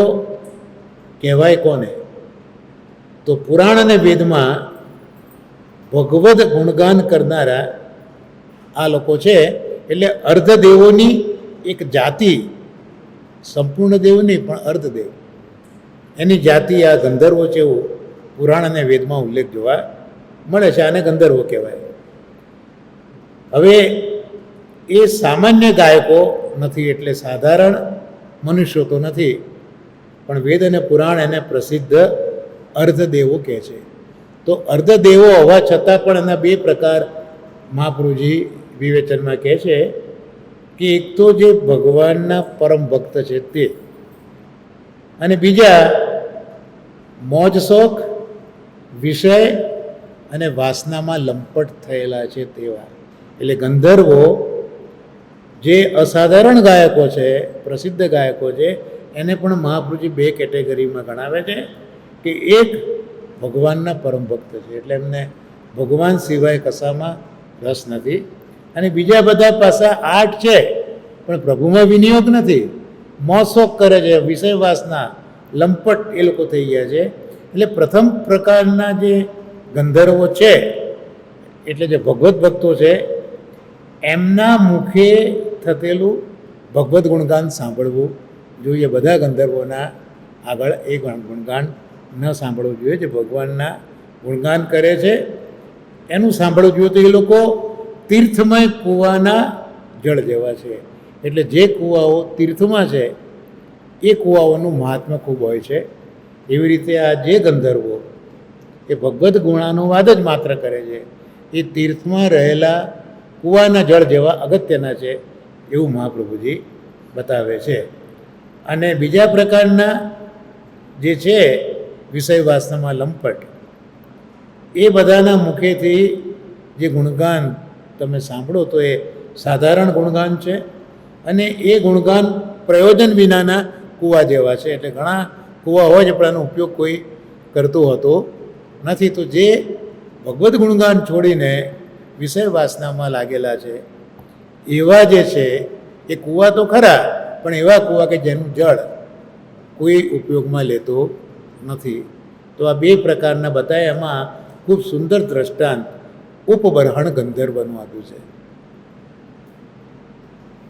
કહેવાય કોને? તો પુરાણ અને વેદમાં ભગવદ ગુણગાન કરનારા આ લોકો છે. એટલે અર્ધદેવોની એક જાતિ, સંપૂર્ણ દેવ નહીં પણ અર્ધદેવ, એની જાતિ આ ગંધર્વો છે એવું પુરાણ અને વેદમાં ઉલ્લેખ જોવા મળે છે. આને ગંધર્વો કહેવાય. હવે એ સામાન્ય ગાયકો નથી, એટલે સાધારણ મનુષ્યો તો નથી, પણ વેદ અને પુરાણ એને પ્રસિદ્ધ અર્ધદેવો કહે છે. તો અર્ધદેવો હોવા છતાં પણ એના બે પ્રકાર મહાપ્રભુજી વિવેચનમાં કહે છે કે એક તો જે ભગવાનના પરમ ભક્ત છે તે, અને બીજા મોજ શોખ, વિષય અને વાસનામાં લંપટ થયેલા છે તેવા. એટલે ગંધર્વો જે અસાધારણ ગાયકો છે, પ્રસિદ્ધ ગાયકો છે, એને પણ મહાપ્રભુજી બે કેટેગરીમાં ગણાવે છે કે એક ભગવાનના પરમ ભક્ત છે, એટલે એમને ભગવાન સિવાય કશામાં રસ નથી, અને બીજા બધા પાસા આર્ટ છે પણ પ્રભુમાં વિનિયોગ નથી, મોજ શોખ કરે છે, વિષય વાસના લંપટ એ લોકો થઈ ગયા છે. એટલે પ્રથમ પ્રકારના જે ગંધર્વો છે, એટલે જે ભગવત ભક્તો છે, એમના મુખે થતેલું ભગવદ્ ગુણગાન સાંભળવું જોઈએ. બધા ગંધર્વોના આગળ એ ગુણગાન ન સાંભળવું જોઈએ. જે ભગવાનના ગુણગાન કરે છે એનું સાંભળવું જોઈએ. તો એ લોકો તીર્થમય કૂવાના જળ જેવા છે. એટલે જે કૂવાઓ તીર્થમાં છે એ કૂવાઓનું મહાત્મ્ય ખૂબ હોય છે. એવી રીતે આ જે ગંધર્વો એ ભગવદ્ ગુણાનુવાદ જ માત્ર કરે છે, એ તીર્થમાં રહેલા કૂવાના જળ જેવા અગત્યના છે એવું મહાપ્રભુજી બતાવે છે. અને બીજા પ્રકારના જે છે વિષય વાસનામાં લંપટ, એ બધાના મુખેથી જે ગુણગાન તમે સાંભળો તો એ સાધારણ ગુણગાન છે અને એ ગુણગાન પ્રયોજન વિનાના કૂવા જેવા છે. એટલે ઘણા કૂવા હોય છે પણ એનો ઉપયોગ કોઈ કરતો હતો નથી. તો જે ભગવદ્ ગુણગાન છોડીને વિષય વાસનામાં લાગેલા છે એવા જે છે એ કૂવા તો ખરા, પણ એવા કૂવા કે જેનું જળ કોઈ ઉપયોગમાં લેતો નથી. તો આ બે પ્રકારના બતાવ્યા. એમાં ખૂબ સુંદર દ્રષ્ટાંત ઉપબરહણ ગંધર્વનું આપ્યું છે.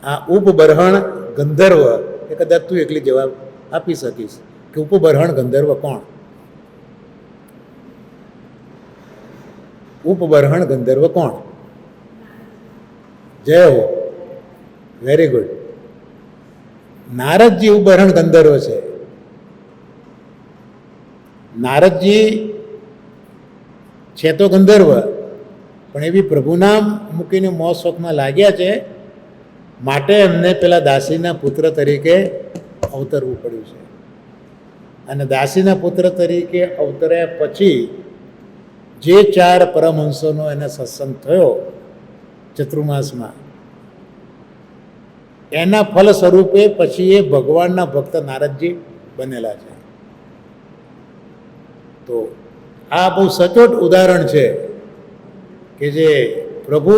આ ઉપબરહણ ગંધર્વ એ કદાચ તું એકલી જવાબ આપી શકીશ કે ઉપબરહણ ગંધર્વ કોણ? ઉપબરહણ ગંધર્વ કોણ? જય હો, વેરી ગુડ. નારદજી ઉપબરહણ ગંધર્વ છે. નારદજી છે તો ગંધર્વ, પણ એવી પ્રભુનામ મૂકીને મોહ શોખમાં લાગ્યા છે, માટે એમને પેલા દાસીના પુત્ર તરીકે અવતરવું પડ્યું છે. અને દાસીના પુત્ર તરીકે અવતર્યા પછી જે 4 પરમહંસોનો એને સત્સંગ થયો ચતુર્માસમાં, એના ફલ સ્વરૂપે પછી એ ભગવાનના ભક્ત નારદજી બનેલા છે. તો આ બહુ સચોટ ઉદાહરણ છે કે જે પ્રભુ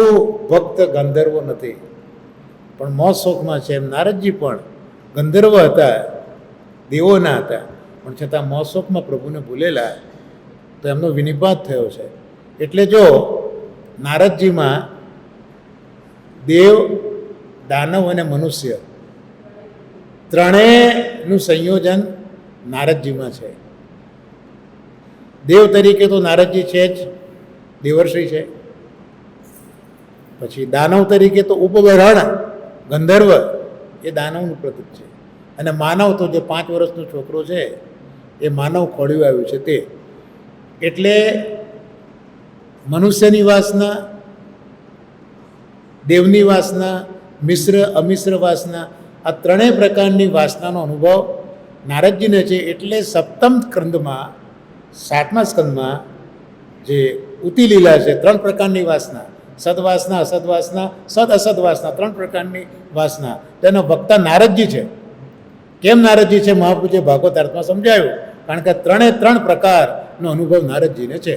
ભક્ત ગંધર્વો નથી પણ મોહ શોખમાં છે. એમ નારદજી પણ ગંધર્વ હતા, દેવોના હતા, પણ છતાં મોહ શોખમાં પ્રભુને ભૂલેલા, તો એમનો વિનિપાત થયો છે. એટલે જો નારદજીમાં દેવ, દાનવ અને મનુષ્ય ત્રણેયનું સંયોજન નારદજીમાં છે. દેવ તરીકે તો નારદજી છે જ, દેવર્ષિ છે. પછી દાનવ તરીકે તો ઉપબરહણ ગંધર્વ એ દાનવનું પ્રતીક છે. અને માનવ તો જે 5 વર્ષનો છોકરો છે એ માનવ ખોળ્યું આવ્યું છે તે. એટલે મનુષ્યની વાસના, દેવની વાસના, મિશ્ર અમિશ્ર વાસના, આ ત્રણેય પ્રકારની વાસનાનો અનુભવ નારદજીને છે. એટલે સપ્તમ સ્કંદમાં, 7મા સ્કંદમાં જે ઉતી લીલા છે, 3 પ્રકારની વાસના, સદવાસના, અસદવાસના, સદ અસદવાસના, 3 પ્રકારની વાસના, તેનો વક્તા નારદજી છે. કેમ નારદજી છે? મહાપ્રભુએ ભાગવત અર્થમાં સમજાયું, કારણ કે 3 પ્રકારનો અનુભવ નારદજીને છે.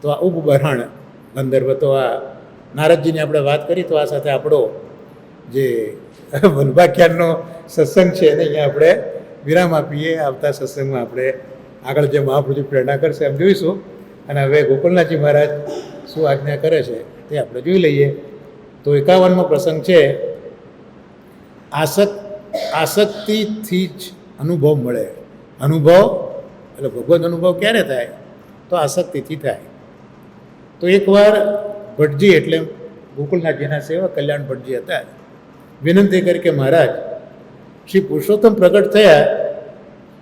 તો આ ઉપબરહણ ગંધર્વ, તો આ નારદજીની આપણે વાત કરી, તો આ સાથે આપણો જે વલ્ભાખ્યાનનો સત્સંગ છે એને અહીંયા આપણે વિરામ આપીએ. આવતા સત્સંગમાં આપણે આગળ જે મહાપ્રભુ પ્રેરણા કરશે એમ જોઈશું. અને હવે ગોકુલનાથજી મહારાજ શું આજ્ઞા કરે છે તે આપણે જોઈ લઈએ. તો 51મો પ્રસંગ છે, આસક્તિથી જ અનુભવ મળે. અનુભવ એટલે ભગવદ અનુભવ ક્યારે થાય? તો આસક્તિથી થાય. તો એકવાર ભટ્ટજી એટલે ગોકુલનાથજીના સેવક કલ્યાણ ભટ્ટજી હતા, વિનંતી કરી કે મહારાજ, શ્રી પુરુષોત્તમ પ્રગટ થયા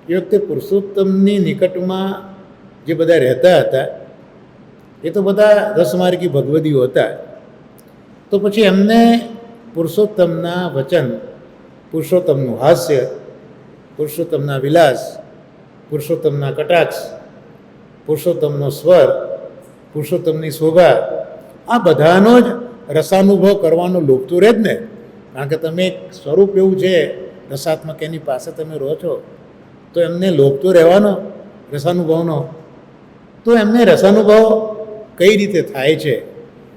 એ વખતે પુરુષોત્તમની નિકટમાં જે બધા રહેતા હતા એ તો બધા રસમાર્ગી ભગવદીઓ હતા. તો પછી એમને પુરુષોત્તમના વચન, પુરુષોત્તમનું હાસ્ય, પુરુષોત્તમના વિલાસ, પુરુષોત્તમના કટાક્ષ, પુરુષોત્તમનો સ્વર, પુરુષોત્તમની શોભા, આ બધાનો જ રસાનુભવ કરવાનો લોભ તો રહે જ ને. કારણ કે તમે એક સ્વરૂપ એવું છે રસાત્મક, એની પાસે તમે રહો છો, તો એમને લોભ તો રહેવાનો રસાનુભવનો. તો એમને રસાનુભવ કઈ રીતે થાય છે,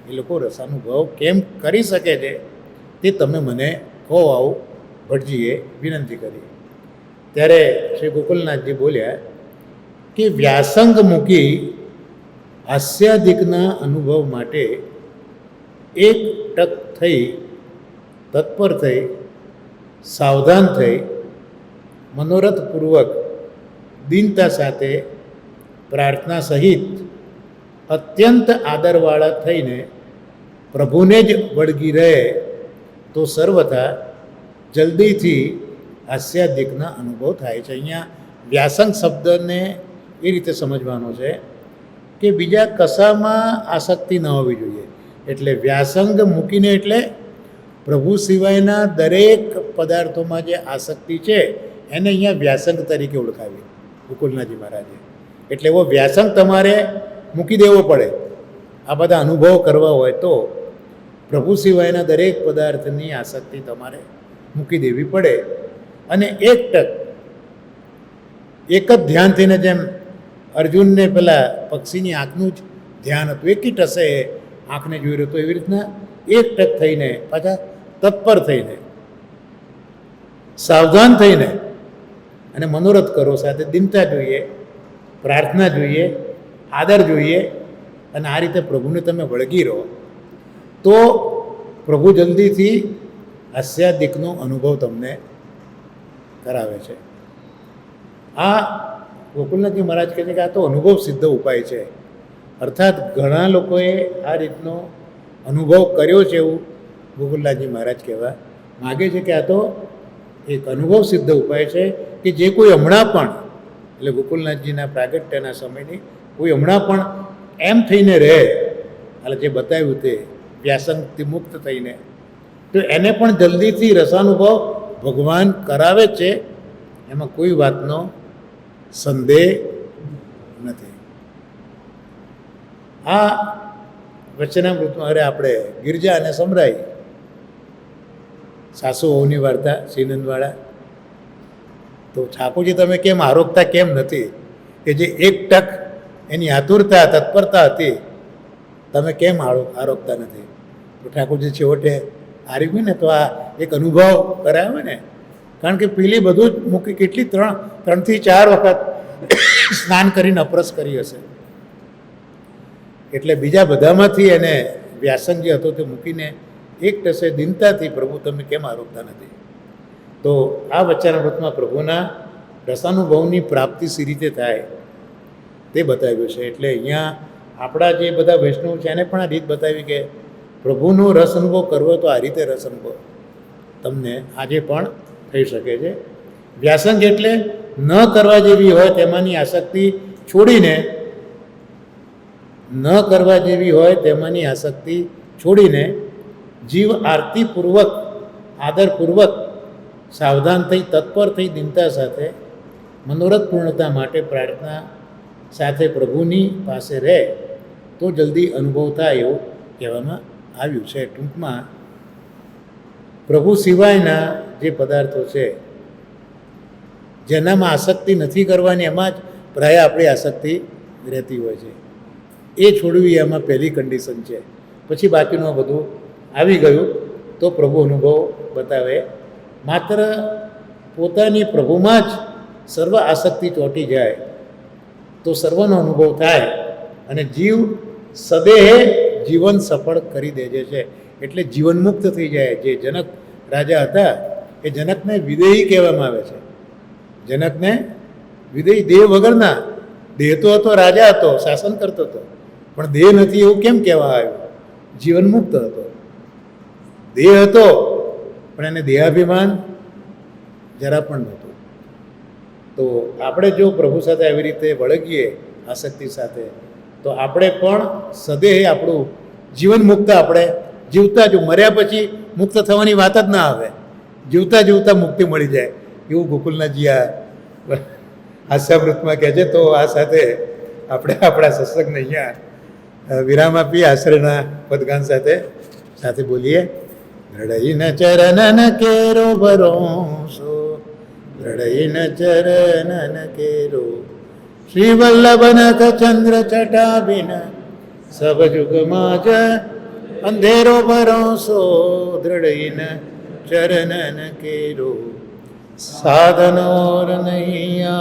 એ લોકો રસાનુભવ કેમ કરી શકે છે, તે તમે મને કહો, આવું ભટ્ટજીએ વિનંતી કરી. ત્યારે શ્રી ગોકુલનાથજી બોલ્યા કે વ્યાસંગ મૂકી હાસ્યાદિકના અનુભવ માટે એક ટક થઈ, તત્પર થઈ, સાવધાન થઈ, મનોરથપૂર્વક દીનતા સાથે પ્રાર્થના સહિત અત્યંત આદરવાળા થઈને પ્રભુને જ વળગી રહે તો સર્વથા જલ્દીથી હાસ્યાદિકના અનુભવ થાય છે. અહીંયા વ્યાસંગ શબ્દને એ રીતે સમજવાનો છે કે બીજા કશામાં આસક્તિ ન હોવી જોઈએ. એટલે વ્યાસંગ મૂકીને એટલે પ્રભુ સિવાયના દરેક પદાર્થોમાં જે આસક્તિ છે એને અહીંયા વ્યાસંગ તરીકે ઓળખાવી ગોકુલનાથજી મહારાજે. એટલે એવો વ્યાસંગ તમારે મૂકી દેવો પડે. આ બધા અનુભવ કરવા હોય તો પ્રભુ સિવાયના દરેક પદાર્થની આસક્તિ તમારે મૂકી દેવી પડે અને એક ટક એક જ ધ્યાન થઈને, જેમ અર્જુનને પેલા પક્ષીની આંખનું જ ધ્યાન હતું, એક ટસે આંખને જોઈ રહ્યો હતો, એવી રીતના એક ટક થઈને પાછા તત્પર થઈને સાવધાન થઈને અને મનોરથ કરો. સાથે દિનતા જોઈએ, પ્રાર્થના જોઈએ, આદર જોઈએ અને આ રીતે પ્રભુને તમે વળગી રહો તો પ્રભુ જલ્દીથી હાસ્યાદિકનો અનુભવ તમને કરાવે છે. આ ગોકુલનાથજી મહારાજ કહે છે કે આ તો અનુભવ સિદ્ધ ઉપાય છે. અર્થાત ઘણા લોકોએ આ રીતનો અનુભવ કર્યો છે એવું ગોકુલનાથજી મહારાજ કહેવા માગે છે કે આ તો એક અનુભવ સિદ્ધ ઉપાય છે કે જે કોઈ હમણાં પણ, એટલે ગોકુલનાથજીના પ્રાગટ્યના સમયની કોઈ હમણાં પણ એમ થઈને રહે, એટલે જે બતાવ્યું તે વ્યાસંગથી મુક્ત થઈને, તો એને પણ જલ્દીથી રસાનુભવ ભગવાન કરાવે છે. એમાં કોઈ વાતનો સંદેહ નથી. આ વચનામૃતમાં અરે આપણે ગિરજા અને સમરાઈ સાસુ વહુની વાર્તા શ્રીનંદવાળા, તો ઠાકોરજી તમે કેમ આરોગતા કેમ નથી, કે જે એક ટક એની આતુરતા તત્પરતા હતી તમે કેમ આરોગતા નથી? તો ઠાકોરજી છેવટે હારી ગયું ને, તો આ એક અનુભવ કરાવે ને. કારણ કે પેલી બધું જ મૂકી કેટલી 3 થી 4 વખત સ્નાન કરીને અપરસ કરી હશે. એટલે બીજા બધામાંથી એને વ્યાસંગ જે હતો તે મૂકીને એક ટસે દિનતાથી પ્રભુ તમે કેમ આરોગતા નથી? તો આ વચનામૃતમાં પ્રભુના રસાનુભવની પ્રાપ્તિ સી રીતે થાય તે બતાવ્યું છે. એટલે અહીંયા આપણા જે બધા વૈષ્ણવ છે એને પણ આ રીત બતાવી કે પ્રભુનો રસ અનુભવ કરવો તો આ રીતે રસ અનુભવ તમને આજે પણ થઈ શકે છે. વ્યાસંગ એટલે ન કરવા જેવી હોય તેમાંની આસક્તિ છોડીને, ન કરવા જેવી હોય તેમાંની આસક્તિ છોડીને જીવ આરતીપૂર્વક, આદરપૂર્વક, સાવધાન થઈ, તત્પર થઈ, દિનતા સાથે મનોરથ પૂર્ણતા માટે પ્રાર્થના સાથે પ્રભુની પાસે રહે તો જલ્દી અનુભવ થાય એવું કહેવામાં આવ્યું છે. ટૂંકમાં પ્રભુ સિવાયના જે પદાર્થો છે જેનામાં આસક્તિ નથી કરવાની, એમાં જ પ્રાય આપણી આસક્તિ રહેતી હોય છે. એ છોડવી એમાં પહેલી કન્ડિશન છે. પછી બાકીનું બધું આવી ગયું તો પ્રભુ અનુભવ બતાવે. માત્ર પોતાની પ્રભુમાં જ સર્વ આસક્તિ ચોંટી જાય તો સર્વનો અનુભવ થાય અને જીવ સદેહે જીવન સફળ કરી દે છે. એટલે જીવનમુક્ત થઈ જાય. જે જનક રાજા હતા એ જનકને વિદેહી કહેવામાં આવે છે. જનકને વિદેહી, દેહ વગરના. દેહ તો હતો, રાજા હતો, શાસન કરતો હતો, પણ દેહ નથી એવું કેમ કહેવા આવ્યું? જીવનમુક્ત હતો. દેહ હતો પણ એને દેહાભિમાન જરા પણ નહોતું. તો આપણે જો પ્રભુ સાથે આવી રીતે વળગીએ આસક્તિ સાથે, તો આપણે પણ સદેહ આપણું જીવન મુક્ત, આપણે જીવતા જ, મર્યા પછી મુક્ત થવાની વાત જ ના આવે, જીવતા જીવતા મુક્તિ મળી જાય એવું ગોકુલનાથજી આ હાસ્યામૃતમાં કહે છે. તો આ સાથે આપણે આપણા સત્સંગને અહીંયા વિરામ આપીએ આશ્રયના પદગાન સાથે બોલીએ. દ્રઢઈન ચરણન કેરો ભરોસો, દ્રઢઈન ચરણન કેરો, શ્રી વલ્લભનખ ચંદ્ર ચટાબિન સબ જુગમાં જ અંધેરો ભરોસો, દ્રઢઈન ચરણન કેરો. साधन और नहीं आ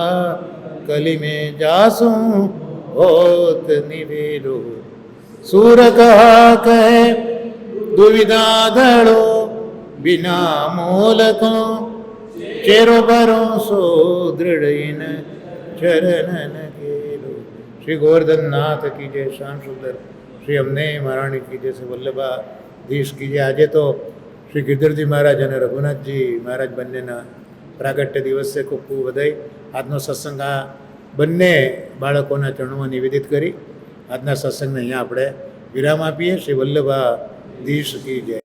कली में जासूं होत निवेरो सूर कहा कहे दुविधा धड़ो बिना मोलको चेरो भरो सो दृढ़ इन चरणन केरो। श्री गोवर्धन नाथ की जय, श्याम सुंदर श्री अમને મહારાણી की जय, શ્રી વલ્લભાધીશ की जय। આજે તો શ્રી ગિરધરજી મહારાજ અને રઘુનાથજી મહારાજ બંનેના પ્રાગટ્ય દિવસે ખૂબ ખૂબ વધાઈ। આજનો સત્સંગ આ બંને બાળકોના ચરણોમાં નિવેદિત કરી આજના સત્સંગને અહીંયા આપણે વિરામ આપીએ। શ્રી વલ્લભાધીશ की जय।